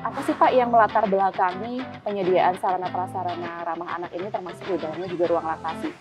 Apa sih Pak yang melatar belakangi penyediaan sarana prasarana ramah anak ini termasuk di dalamnya juga ruang laktasi?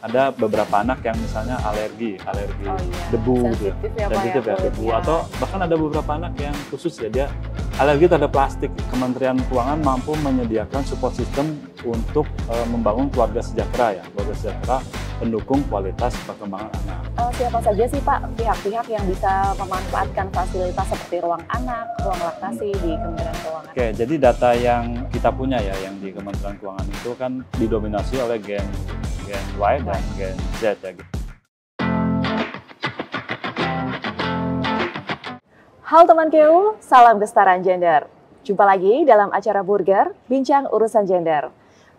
Ada beberapa anak yang misalnya alergi Oh iya, debu gitu ya, sensitif ya Pak ya sensitif ya debu, kulitnya. atau bahkan ada beberapa anak yang khusus ya dia alergi terhadap plastik. Kementerian Keuangan mampu menyediakan support system untuk membangun keluarga sejahtera ya, keluarga sejahtera pendukung kualitas perkembangan anak. Siapa saja sih Pak pihak-pihak yang bisa memanfaatkan fasilitas seperti ruang anak, ruang laktasi di Kementerian Keuangan? Oke, jadi data yang kita punya ya, yang di Kementerian Keuangan itu kan didominasi oleh Gen Y dan Gen Z ya. Halo teman KU, salam kesetaraan gender. Jumpa lagi dalam acara Burger, Bincang Urusan Gender.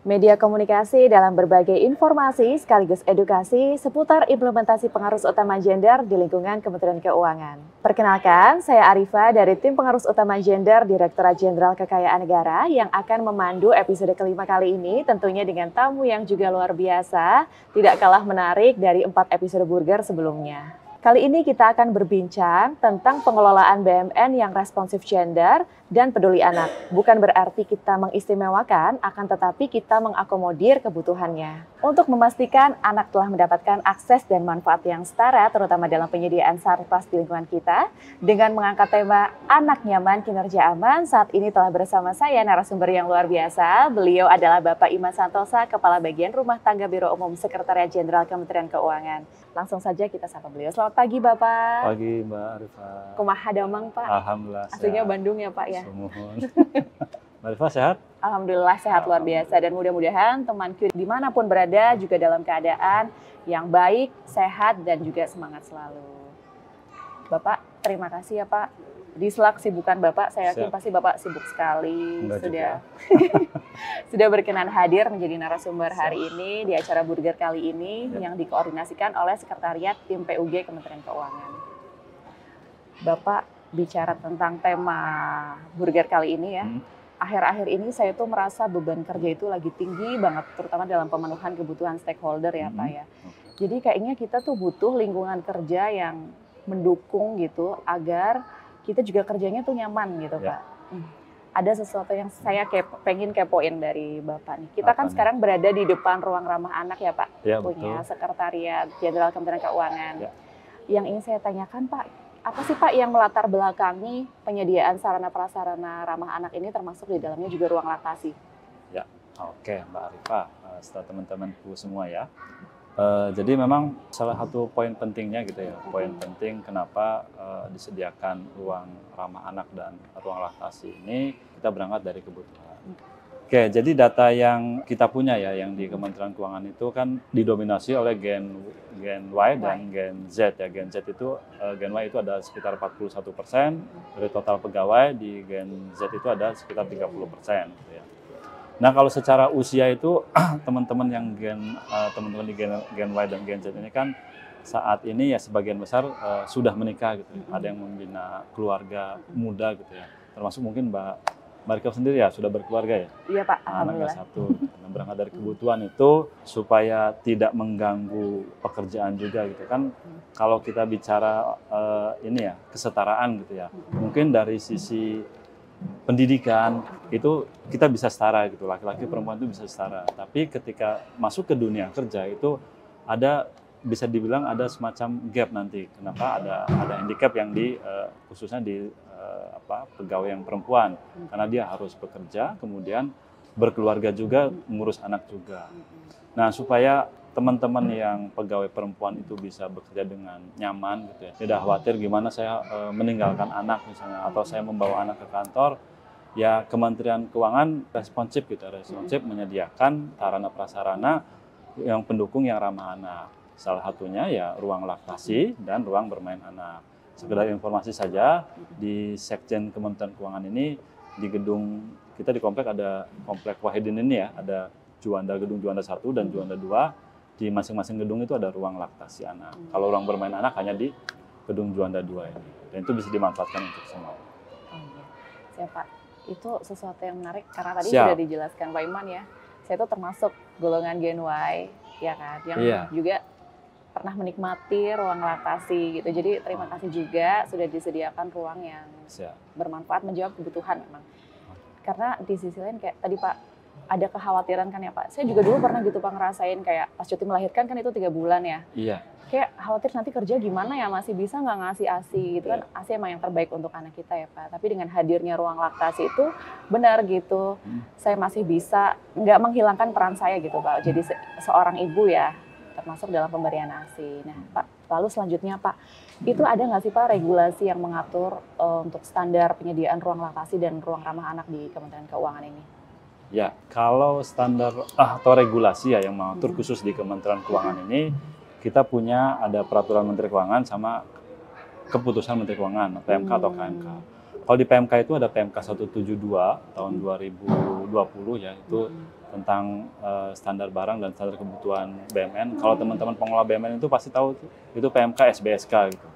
Media komunikasi dalam berbagai informasi sekaligus edukasi seputar implementasi pengarus utama gender di lingkungan Kementerian Keuangan. Perkenalkan, saya Arifa dari Tim Pengarus Utama Gender Direktorat Jenderal Kekayaan Negara yang akan memandu episode kelima kali ini tentunya dengan tamu yang juga luar biasa, tidak kalah menarik dari 4 episode Burger sebelumnya. Kali ini kita akan berbincang tentang pengelolaan BUMN yang responsif gender dan peduli anak. Bukan berarti kita mengistimewakan, akan tetapi kita mengakomodir kebutuhannya. Untuk memastikan anak telah mendapatkan akses dan manfaat yang setara, terutama dalam penyediaan sarpras di lingkungan kita, dengan mengangkat tema Anak Nyaman Kinerja Aman, saat ini telah bersama saya narasumber yang luar biasa. Beliau adalah Bapak Iman Santosa, Kepala Bagian Rumah Tangga Biro Umum Sekretariat Jenderal Kementerian Keuangan. Langsung saja kita sapa beliau. Selamat pagi Bapak. Pagi Mbak Arifa. Kumaha damang Pak? Alhamdulillah. Aslinya sehat. Bandung ya Pak ya? Mohon. Mbak Arifa sehat? Alhamdulillah sehat luar biasa dan mudah-mudahan temanku dimanapun berada juga dalam keadaan yang baik, sehat dan juga semangat selalu. Bapak terima kasih ya Pak. Di sela kesibukan Bapak, saya yakin pasti Bapak sibuk sekali. Sudah berkenan hadir menjadi narasumber hari ini di acara Burger kali ini yang dikoordinasikan oleh Sekretariat Tim PUG Kementerian Keuangan. Bapak bicara tentang tema Burger kali ini ya. Akhir-akhir ini saya tuh merasa beban kerja itu lagi tinggi banget, terutama dalam pemenuhan kebutuhan stakeholder ya Pak ya. Jadi kayaknya kita tuh butuh lingkungan kerja yang mendukung gitu agar kita juga kerjanya tuh nyaman gitu Pak. Ada sesuatu yang saya pengen kepoin dari Bapak nih. Kita kan sekarang berada di depan ruang ramah anak ya Pak, punya Sekretariat Jenderal Kementerian Keuangan. Yang ingin saya tanyakan Pak, apa sih Pak yang melatar belakangi penyediaan sarana prasarana ramah anak ini termasuk di dalamnya juga ruang laktasi? Ya, oke Mbak Arifa, setelah teman-temanku semua ya. Jadi memang salah satu poin pentingnya gitu ya, poin penting kenapa disediakan ruang ramah anak dan ruang laktasi ini, kita berangkat dari kebutuhan. Oke, jadi data yang kita punya ya, yang di Kementerian Keuangan itu kan didominasi oleh Gen Y dan Gen Z ya. Gen Z itu, Gen Y itu ada sekitar 41% dari total pegawai, di Gen Z itu ada sekitar 30% gitu ya. Nah kalau secara usia itu teman-teman yang teman-teman di Gen Y dan Gen Z ini kan saat ini ya sebagian besar sudah menikah gitu. Ada yang membina keluarga muda gitu ya. Termasuk mungkin Mbak Rika sendiri ya sudah berkeluarga ya. Iya Pak, Alhamdulillah. Anaknya 1. Nah, berangkat dari kebutuhan itu supaya tidak mengganggu pekerjaan juga gitu kan. Kalau kita bicara ini ya kesetaraan gitu ya. Mungkin dari sisi pendidikan itu kita bisa setara gitu, laki-laki perempuan itu bisa setara. Tapi ketika masuk ke dunia kerja itu bisa dibilang ada semacam gap nanti. Kenapa ada handicap yang khususnya di pegawai yang perempuan, karena dia harus bekerja kemudian berkeluarga juga, ngurus anak juga. Nah supaya teman-teman yang pegawai perempuan itu bisa bekerja dengan nyaman gitu ya. Tidak khawatir gimana saya meninggalkan anak misalnya atau saya membawa anak ke kantor. Ya Kementerian Keuangan responsif gitu, menyediakan sarana prasarana yang pendukung yang ramah anak. Salah satunya ya ruang laktasi dan ruang bermain anak. Sekedar informasi saja, di Sekjen Kementerian Keuangan ini di gedung kita di komplek ada komplek Wahidin ini ya, ada gedung Juanda 1 dan Juanda 2. Di masing-masing gedung itu ada ruang laktasi anak. Kalau ruang bermain anak hanya di gedung Juanda 2 ini. Dan itu bisa dimanfaatkan untuk semua. Oh iya. Siap Pak. Itu sesuatu yang menarik karena tadi sudah dijelaskan Pak Iman ya. Saya itu termasuk golongan Gen Y ya kan, yang juga pernah menikmati ruang laktasi gitu. Jadi terima kasih juga sudah disediakan ruang yang bermanfaat menjawab kebutuhan memang. Karena di sisi lain kayak tadi Pak, ada kekhawatiran kan ya Pak. Saya juga dulu pernah gitu Pak ngerasain kayak pas cuti melahirkan kan itu 3 bulan ya. Iya. Kayak khawatir nanti kerja gimana ya, masih bisa nggak ngasih ASI gitu kan. ASI emang yang terbaik untuk anak kita ya Pak. Tapi dengan hadirnya ruang laktasi itu benar gitu. Saya masih bisa nggak menghilangkan peran saya gitu Pak. Jadi seorang ibu ya, termasuk dalam pemberian ASI. Nah Pak, lalu selanjutnya Pak, itu ada nggak sih Pak regulasi yang mengatur untuk standar penyediaan ruang laktasi dan ruang ramah anak di Kementerian Keuangan ini? Ya, kalau standar atau regulasi ya yang mengatur khusus di Kementerian Keuangan ini, kita punya ada peraturan Menteri Keuangan sama keputusan Menteri Keuangan, PMK atau KMK. Kalau di PMK itu ada PMK 172 tahun 2020 ya, itu tentang standar barang dan standar kebutuhan BUMN. Kalau teman-teman pengelola BUMN itu pasti tahu itu PMK SBSK gitu.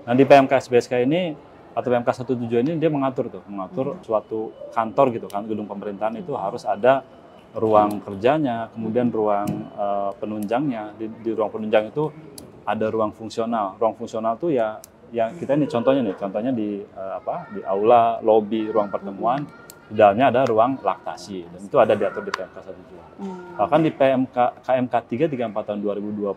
Nah di PMK SBSK ini atau PMK 172 ini dia mengatur suatu kantor gitu kan, gedung pemerintahan itu harus ada ruang kerjanya, kemudian ruang penunjangnya. Di ruang penunjang itu ada ruang fungsional. Ruang fungsional itu ya yang kita ini contohnya di di aula, lobi, ruang pertemuan. Di dalamnya ada ruang laktasi dan itu ada diatur di PMK 172. Bahkan di KMK 334 tahun 2021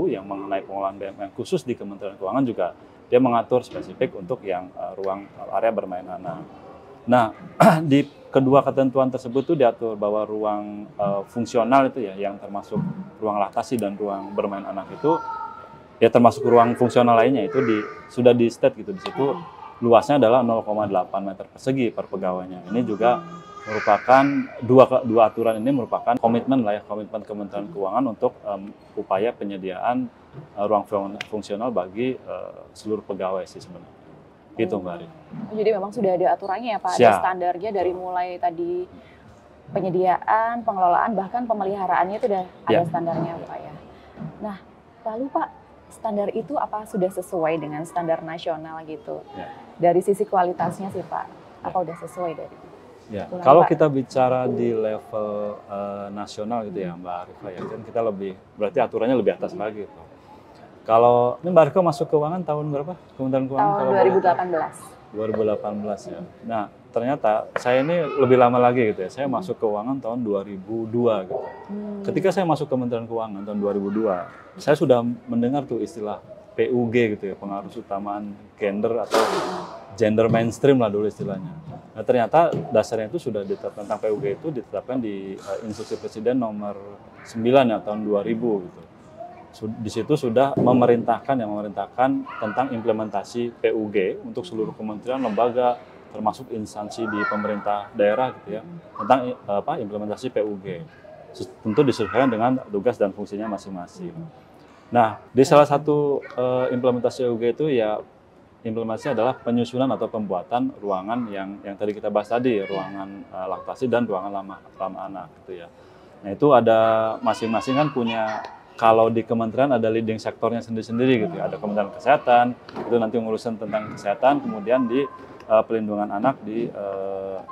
yang mengenai pengelolaan BUMN khusus di Kementerian Keuangan juga dia mengatur spesifik untuk yang ruang area bermain anak. Nah, di kedua ketentuan tersebut itu diatur bahwa ruang fungsional itu ya yang termasuk ruang laktasi dan ruang bermain anak itu ya termasuk ruang fungsional lainnya itu sudah di state gitu di situ. Luasnya adalah 0,8 meter persegi per pegawainya. Ini juga merupakan dua aturan ini merupakan komitmen Kementerian Keuangan untuk upaya penyediaan ruang fungsional bagi seluruh pegawai sih sebenarnya. Gitu Mbak Ari. Jadi memang sudah ada aturannya ya Pak, ada standarnya dari mulai tadi penyediaan, pengelolaan, bahkan pemeliharaannya itu sudah ada standarnya Pak ya. Nah, lalu Pak, standar itu apa sudah sesuai dengan standar nasional gitu? Dari sisi kualitasnya sih Pak, apa udah sesuai dari? Ya, kalau kita bicara di level nasional gitu ya Mbak Arifah ya, kan kita berarti aturannya lebih atas lagi gitu. Kalau ini Mbak Arifah masuk keuangan tahun berapa? Kementerian Keuangan tahun 2018 ya. Nah, ternyata saya ini lebih lama lagi gitu ya. Saya masuk keuangan tahun 2002 gitu. Ketika saya masuk Kementerian Keuangan tahun 2002, saya sudah mendengar tuh istilah PUG gitu ya, pengaruh utamaan gender atau gender mainstream lah dulu istilahnya. Nah, ternyata dasarnya itu sudah ditetapkan tentang PUG itu ditetapkan di Instruksi Presiden nomor 9 ya tahun 2000 gitu. Di situ sudah memerintahkan tentang implementasi PUG untuk seluruh kementerian, lembaga, termasuk instansi di pemerintah daerah gitu ya, tentang implementasi PUG. Tentu disesuaikan dengan tugas dan fungsinya masing-masing. Nah, di salah satu implementasi PUG itu ya implementasi adalah penyusunan atau pembuatan ruangan yang tadi kita bahas tadi, ruangan laktasi dan ruangan ramah anak gitu ya. Nah, itu ada masing-masing kan punya. Kalau di kementerian ada leading sektornya sendiri-sendiri gitu ya. Ada Kementerian Kesehatan, itu nanti ngurusin tentang kesehatan, kemudian di pelindungan anak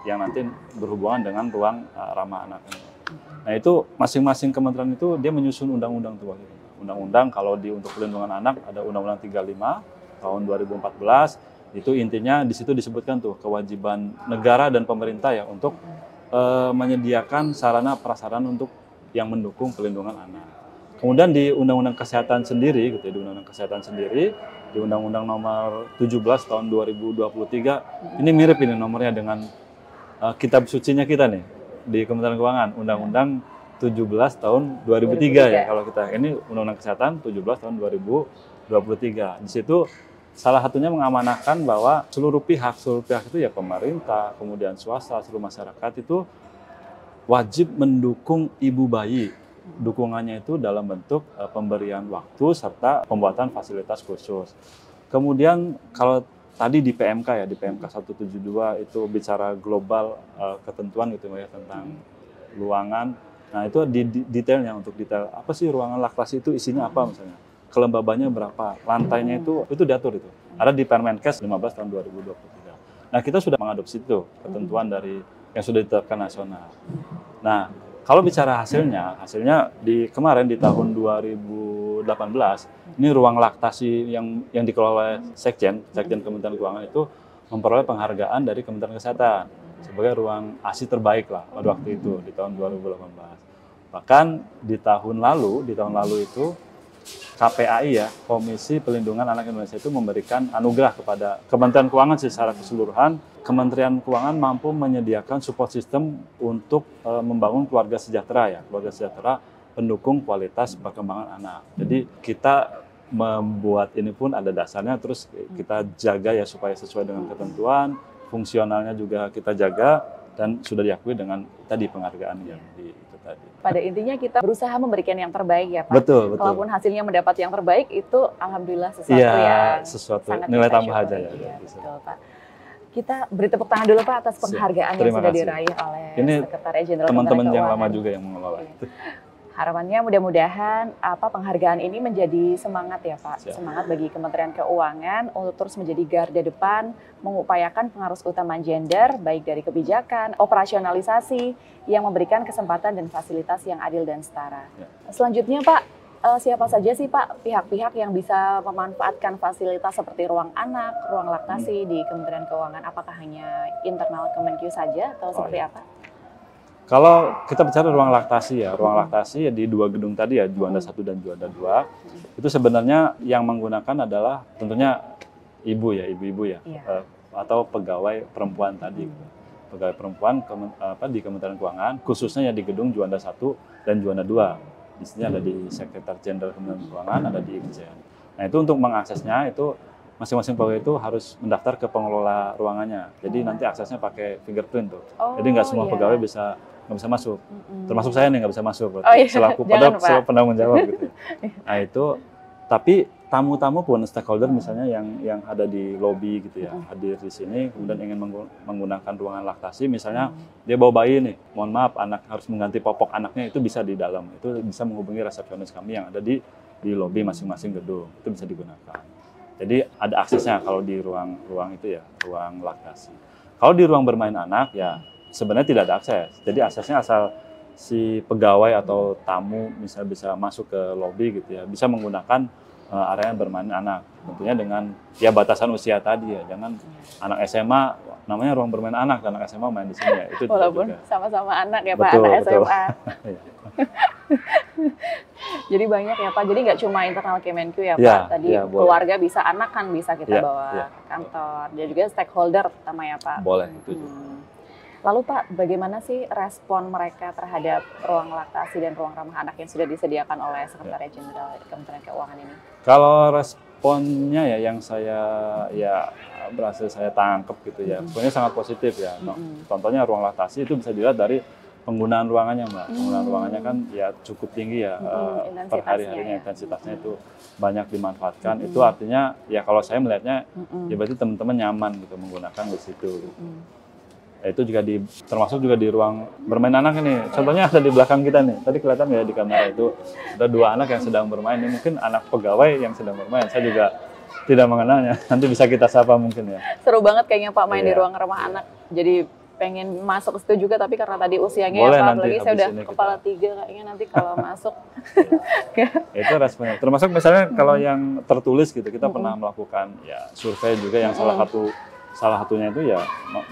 yang nanti berhubungan dengan ruang ramah anak. Nah, itu masing-masing kementerian itu dia menyusun undang-undang tuh. Undang-undang kalau untuk pelindungan anak ada Undang-Undang 35 tahun 2014, itu intinya di situ disebutkan tuh kewajiban negara dan pemerintah ya untuk menyediakan sarana prasarana untuk yang mendukung pelindungan anak. Kemudian di Undang-Undang Kesehatan sendiri, gitu ya, di Undang-Undang Kesehatan sendiri, di Undang-Undang Nomor 17 tahun 2023, ini mirip ini nomornya dengan kitab sucinya kita nih di Kementerian Keuangan, Undang-Undang 17 tahun 2003 ya kalau kita. Ini Undang-Undang Kesehatan 17 tahun 2023. Di situ salah satunya mengamanahkan bahwa seluruh pihak itu ya pemerintah, kemudian swasta, seluruh masyarakat itu wajib mendukung ibu bayi. Dukungannya itu dalam bentuk pemberian waktu serta pembuatan fasilitas khusus. Kemudian kalau tadi di PMK ya, di PMK 172 itu bicara global ketentuan gitu ya tentang ruangan. Nah, itu detailnya untuk detail apa sih ruangan laktasi itu isinya apa misalnya. Kelembabannya berapa, lantainya itu diatur itu. Ada di Permenkes 15 tahun 2023. Nah, kita sudah mengadopsi itu ketentuan dari yang sudah ditetapkan nasional. Nah, kalau bicara hasilnya di kemarin di tahun 2018 ini ruang laktasi yang dikelola oleh Sekjen Kementerian Keuangan itu memperoleh penghargaan dari Kementerian Kesehatan. sebagai ruang ASI terbaik lah pada waktu itu di tahun 2018. Bahkan di tahun lalu itu KPAI ya, Komisi Pelindungan Anak Indonesia itu memberikan anugerah kepada Kementerian Keuangan secara keseluruhan. Kementerian Keuangan mampu menyediakan support system untuk membangun keluarga sejahtera ya, keluarga sejahtera pendukung kualitas perkembangan anak. Jadi kita membuat ini pun ada dasarnya, terus kita jaga ya supaya sesuai dengan ketentuan, fungsionalnya juga kita jaga, dan sudah diakui dengan tadi penghargaan yang di itu tadi. Pada intinya kita berusaha memberikan yang terbaik ya Pak. Betul. Kalaupun hasilnya mendapat yang terbaik itu alhamdulillah sesuatu ya, yang sesuatu sangat nilai tambah syukuri. aja ya. Iya, betul Pak. Kita beri tepuk tangan dulu Pak atas penghargaan yang sudah diraih oleh Sekretariat Jenderal teman-teman Kementerian yang Keuangan. lama juga yang mengelola itu. Harapannya mudah-mudahan penghargaan ini menjadi semangat ya Pak, semangat bagi Kementerian Keuangan untuk terus menjadi garda depan, mengupayakan pengaruh utama gender, baik dari kebijakan, operasionalisasi, yang memberikan kesempatan dan fasilitas yang adil dan setara. Ya. Selanjutnya Pak, siapa saja sih Pak pihak-pihak yang bisa memanfaatkan fasilitas seperti ruang anak, ruang laktasi di Kementerian Keuangan? Apakah hanya internal Kemenkyu saja atau seperti apa? Kalau kita bicara ruang laktasi ya di dua gedung tadi ya, Juanda 1 dan Juanda 2, itu sebenarnya yang menggunakan adalah tentunya ibu-ibu ya, atau pegawai perempuan tadi. Pegawai perempuan di Kementerian Keuangan, khususnya ya di gedung Juanda 1 dan Juanda 2. Di sini ada di Sekretariat Jenderal Kementerian Keuangan, ada di Ikjen. Nah itu untuk mengaksesnya itu masing-masing pegawai itu harus mendaftar ke pengelola ruangannya. Jadi nanti aksesnya pakai fingerprint tuh. Jadi nggak semua pegawai nggak bisa masuk. Termasuk saya nih nggak bisa masuk. Selaku penanggung jawab gitu. Nah itu, tapi tamu-tamu pun stakeholder misalnya yang ada di lobi gitu ya, hadir di sini kemudian ingin menggunakan ruangan laktasi, misalnya dia bawa bayi nih, mohon maaf anak harus mengganti popok anaknya, itu bisa di dalam, itu bisa menghubungi resepsionis kami yang ada di lobi masing-masing gedung, itu bisa digunakan. Jadi ada aksesnya kalau di ruang itu ya, ruang laktasi. Kalau di ruang bermain anak ya sebenarnya tidak ada akses. Jadi aksesnya asal si pegawai atau tamu misalnya bisa masuk ke lobi gitu ya, bisa menggunakan area bermain anak. Tentunya dengan ya batasan usia tadi ya, jangan anak SMA namanya ruang bermain anak, anak SMA main di sini ya. Itu walaupun juga sama-sama anak ya Pak, anak SMA. Jadi banyak ya Pak, jadi nggak cuma internal Kemenkyu ya Pak, tadi keluarga bisa, anak kan bisa kita bawa ke kantor, dan juga stakeholder terutama ya Pak. Boleh, itu juga. Lalu Pak, bagaimana sih respon mereka terhadap ruang laktasi dan ruang ramah anak yang sudah disediakan oleh Sekretariat Jenderal Kementerian Keuangan ini? Kalau responnya ya yang saya berhasil saya tangkap gitu ya, sebenarnya sangat positif ya. Contohnya ruang laktasi itu bisa dilihat dari penggunaan ruangannya Mbak. Penggunaan ruangannya kan ya cukup tinggi ya, per hari-harinya intensitasnya itu banyak dimanfaatkan. Itu artinya ya kalau saya melihatnya ya berarti teman-teman nyaman gitu menggunakan di situ. Itu juga termasuk juga di ruang bermain anak ini. Contohnya ada di belakang kita nih. Tadi kelihatan ya di kamera itu ada 2 anak yang sedang bermain. Ini mungkin anak pegawai yang sedang bermain. Saya juga tidak mengenalnya. Nanti bisa kita sapa mungkin ya. Seru banget kayaknya Pak main di ruang ramah anak. Jadi pengen masuk ke situ juga, tapi karena tadi usianya boleh, ya Pak, nanti apalagi saya udah kepala 3 kayaknya nanti kalau masuk. Itu responnya. Termasuk misalnya kalau yang tertulis gitu, kita pernah melakukan ya survei juga yang salah satunya itu ya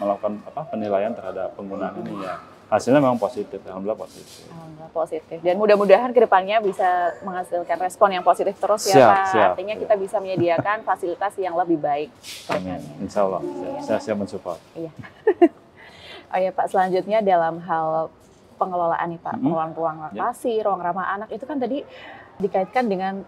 melakukan penilaian terhadap penggunaan ini ya. Hasilnya memang positif, alhamdulillah positif. Alhamdulillah positif. Dan mudah-mudahan kedepannya bisa menghasilkan respon yang positif terus ya Pak. Artinya kita bisa menyediakan fasilitas yang lebih baik. Amin. Insya Allah. Saya siap mensupport. Iya. Oh ya Pak, selanjutnya dalam hal pengelolaan nih Pak, pengelolaan ruang laktasi, ruang ramah anak itu kan tadi dikaitkan dengan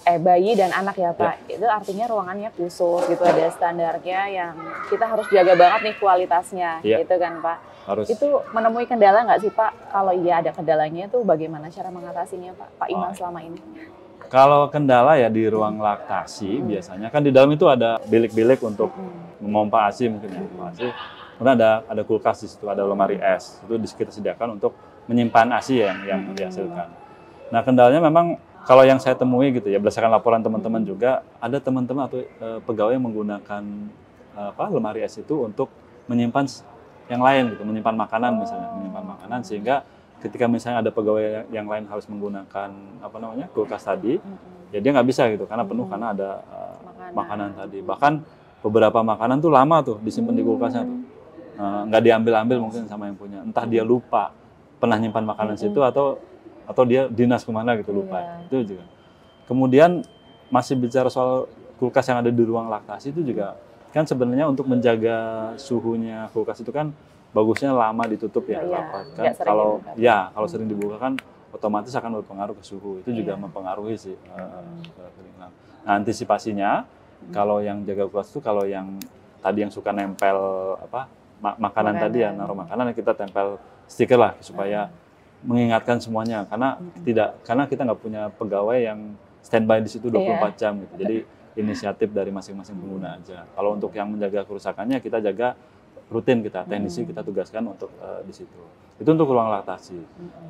bayi dan anak ya Pak. Itu artinya ruangannya khusus gitu, ada standarnya yang kita harus jaga banget nih kualitasnya gitu kan Pak. Harus. Itu menemui kendala nggak sih Pak? Kalau iya ada kendalanya itu bagaimana cara mengatasinya Pak Iman selama ini? Kalau kendala ya di ruang laktasi biasanya kan di dalam itu ada bilik-bilik untuk memompa ASI mungkin ya. Kemudian ada kulkas di situ, ada lemari es. Itu kita sediakan untuk menyimpan ASI yang dihasilkan. Nah kendalanya memang kalau yang saya temui gitu ya, berdasarkan laporan teman-teman juga, ada teman-teman atau pegawai yang menggunakan lemari es itu untuk menyimpan yang lain gitu, menyimpan makanan misalnya, menyimpan makanan sehingga ketika misalnya ada pegawai yang lain harus menggunakan kulkas tadi, ya dia nggak bisa gitu karena penuh karena ada makanan tadi. Bahkan beberapa makanan tuh lama tuh disimpan di kulkasnya tuh. nggak diambil-ambil mungkin sama yang punya. Entah dia lupa pernah nyimpan makanan situ atau dia dinas kemana gitu lupa. Itu juga. Kemudian masih bicara soal kulkas yang ada di ruang laktasi itu juga kan sebenarnya untuk menjaga suhunya kulkas itu kan bagusnya lama ditutup ya, rapat kan. Kalau sering dibuka kan otomatis akan berpengaruh ke suhu. Itu juga mempengaruhi sih. Nah, antisipasinya kalau yang jaga kulkas itu kalau yang tadi yang suka nempel makanan tadi ya, naruh makanan kita tempel stiker lah supaya mengingatkan semuanya karena kita nggak punya pegawai yang standby di situ 24 jam gitu. Jadi inisiatif dari masing-masing pengguna aja. Kalau untuk yang menjaga kerusakannya kita jaga rutin, teknisi kita tugaskan untuk di situ. Itu untuk ruang laktasi.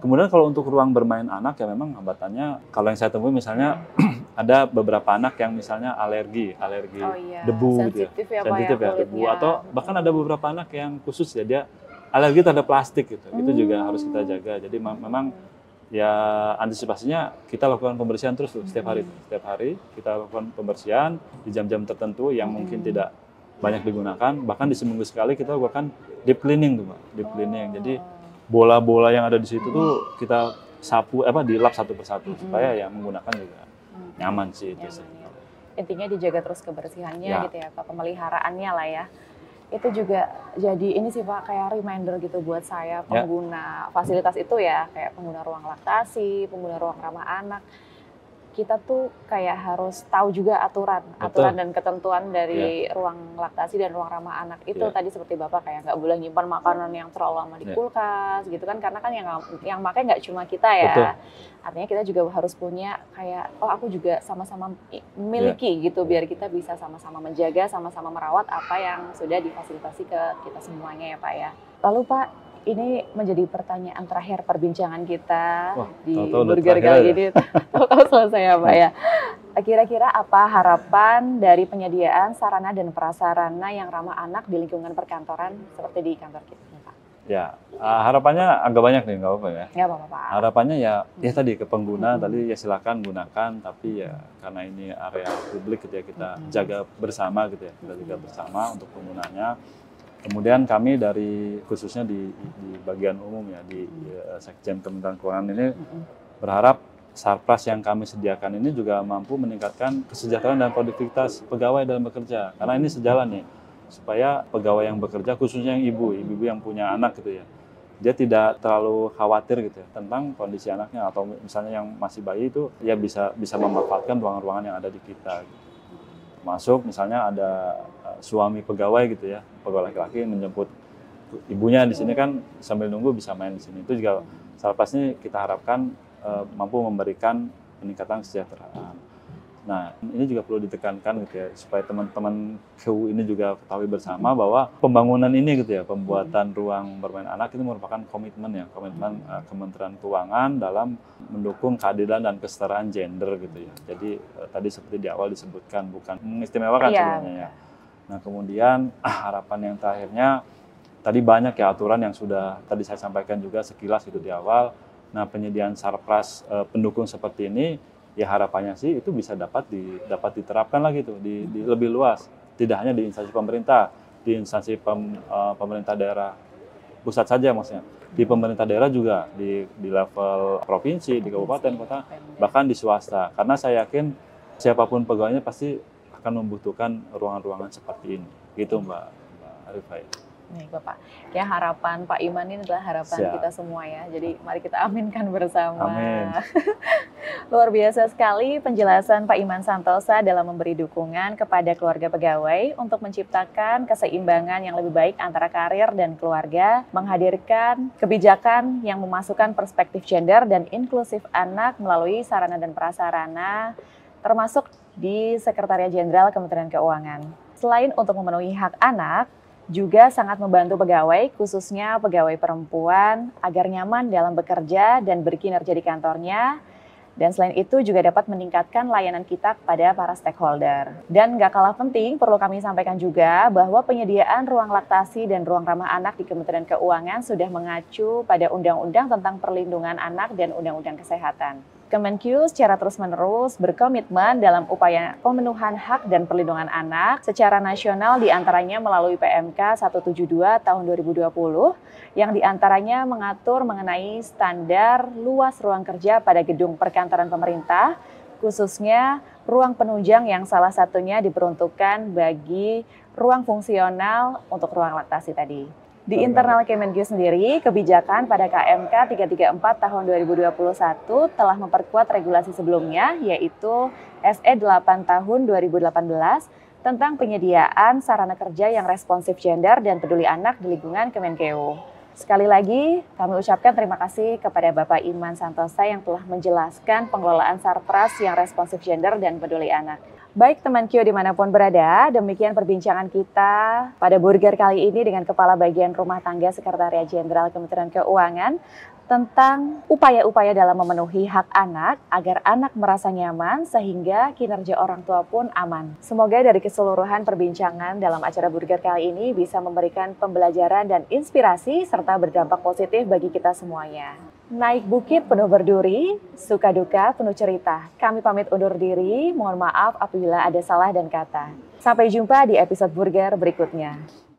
Kemudian kalau untuk ruang bermain anak ya memang hambatannya kalau yang saya temui misalnya ada beberapa anak yang misalnya alergi debu gitu ya. Sensitif ya debu atau bahkan ada beberapa anak yang khusus ya dia alergi terhadap plastik gitu. Itu juga harus kita jaga. Jadi memang ya antisipasinya kita lakukan pembersihan terus tuh setiap hari. Setiap hari kita lakukan pembersihan di jam-jam tertentu yang mungkin tidak banyak digunakan. Bahkan di seminggu sekali kita lakukan deep cleaning tuh, Mbak. Deep cleaning. Jadi bola-bola yang ada di situ tuh kita sapu dilap satu persatu supaya ya menggunakan juga nyaman sih itu sih. Intinya dijaga terus kebersihannya gitu ya, Pak, pemeliharaannya lah ya. Itu juga jadi ini sih Pak, kayak reminder gitu buat saya pengguna fasilitas itu ya, kayak pengguna ruang laktasi, pengguna ruang ramah anak. Kita tuh kayak harus tahu juga aturan dan ketentuan dari ruang laktasi dan ruang ramah anak itu. Tadi seperti Bapak kayak nggak boleh nyimpan makanan yang terlalu lama di kulkas gitu kan, karena kan yang pakai nggak cuma kita ya. Betul. Artinya kita juga harus punya kayak aku juga sama-sama memiliki gitu, biar kita bisa sama-sama menjaga, sama-sama merawat apa yang sudah difasilitasi ke kita semuanya ya Pak ya. Lalu Pak, ini menjadi pertanyaan terakhir perbincangan kita di Burger kali ini. Tahu selesai ya Pak ya. Kira-kira apa harapan dari penyediaan sarana dan prasarana yang ramah anak di lingkungan perkantoran seperti di kantor kita Pak? Ya, harapannya agak banyak nih, nggak apa-apa ya. Nggak apa-apa Pak. Harapannya ya tadi ke pengguna tadi ya silakan gunakan, tapi ya karena ini area publik gitu ya kita jaga bersama gitu ya, kita jaga bersama untuk penggunanya. Kemudian kami dari khususnya di bagian umum ya di Sekjen Kementerian Keuangan ini berharap sarpras yang kami sediakan ini juga mampu meningkatkan kesejahteraan dan produktivitas pegawai dalam bekerja. Karena ini sejalan nih supaya pegawai yang bekerja khususnya yang ibu yang punya anak gitu ya, dia tidak terlalu khawatir gitu ya tentang kondisi anaknya atau misalnya yang masih bayi itu ya bisa memanfaatkan ruangan-ruangan yang ada di kita. Gitu. Masuk misalnya ada suami pegawai gitu ya, pegawai laki-laki menjemput ibunya di sini kan sambil nunggu bisa main di sini. Itu juga sarpras ini kita harapkan mampu memberikan peningkatan kesejahteraan. Nah, ini juga perlu ditekankan gitu ya supaya teman-teman KEU ini juga ketahui bersama bahwa pembangunan ini gitu ya, pembuatan ruang bermain anak itu merupakan komitmen Kementerian Keuangan dalam mendukung keadilan dan kesetaraan gender gitu ya. Jadi tadi seperti di awal disebutkan bukan mengistimewakan sebenarnya ya. Nah, kemudian harapan yang terakhirnya tadi banyak ya aturan yang sudah tadi saya sampaikan juga sekilas gitu di awal. Nah, penyediaan sarpras pendukung seperti ini ya harapannya sih itu bisa dapat diterapkan lagi tuh di lebih luas, tidak hanya di instansi pemerintah, di instansi pemerintah daerah pusat saja maksudnya, di pemerintah daerah juga di level provinsi, di kabupaten, kota, bahkan di swasta. Karena saya yakin siapapun pegawainya pasti akan membutuhkan ruangan-ruangan seperti ini, gitu Mbak Arifah. Nih Bapak, ya harapan Pak Iman ini adalah harapan kita semua ya. Jadi mari kita aminkan bersama. Amin. Luar biasa sekali penjelasan Pak Iman Santosa dalam memberi dukungan kepada keluarga pegawai untuk menciptakan keseimbangan yang lebih baik antara karir dan keluarga, menghadirkan kebijakan yang memasukkan perspektif gender dan inklusif anak melalui sarana dan prasarana, termasuk di Sekretariat Jenderal Kementerian Keuangan. Selain untuk memenuhi hak anak, juga sangat membantu pegawai, khususnya pegawai perempuan, agar nyaman dalam bekerja dan berkinerja di kantornya. Dan selain itu juga dapat meningkatkan layanan kita kepada para stakeholder. Dan nggak kalah penting, perlu kami sampaikan juga bahwa penyediaan ruang laktasi dan ruang ramah anak di Kementerian Keuangan sudah mengacu pada Undang-Undang tentang Perlindungan Anak dan Undang-Undang Kesehatan. Kemenkyu secara terus-menerus berkomitmen dalam upaya pemenuhan hak dan perlindungan anak secara nasional diantaranya melalui PMK 172 tahun 2020 yang diantaranya mengatur mengenai standar luas ruang kerja pada gedung perkantoran pemerintah, khususnya ruang penunjang yang salah satunya diperuntukkan bagi ruang fungsional untuk ruang laktasi tadi. Di internal Kemenkyu sendiri, kebijakan pada KMK 334 tahun 2021 telah memperkuat regulasi sebelumnya, yaitu SE 8 tahun 2018 tentang penyediaan sarana kerja yang responsif gender dan peduli anak di lingkungan Kemenkeu. Sekali lagi, kami ucapkan terima kasih kepada Bapak Iman Santosa yang telah menjelaskan pengelolaan Sarpras yang responsif gender dan peduli anak. Baik teman Kyo dimanapun berada, demikian perbincangan kita pada Burger kali ini dengan Kepala Bagian Rumah Tangga Sekretariat Jenderal Kementerian Keuangan tentang upaya-upaya dalam memenuhi hak anak agar anak merasa nyaman sehingga kinerja orang tua pun aman. Semoga dari keseluruhan perbincangan dalam acara Burger kali ini bisa memberikan pembelajaran dan inspirasi serta berdampak positif bagi kita semuanya. Naik bukit penuh berduri, suka duka penuh cerita. Kami pamit undur diri, mohon maaf apabila ada salah dan kata. Sampai jumpa di episode Burger berikutnya.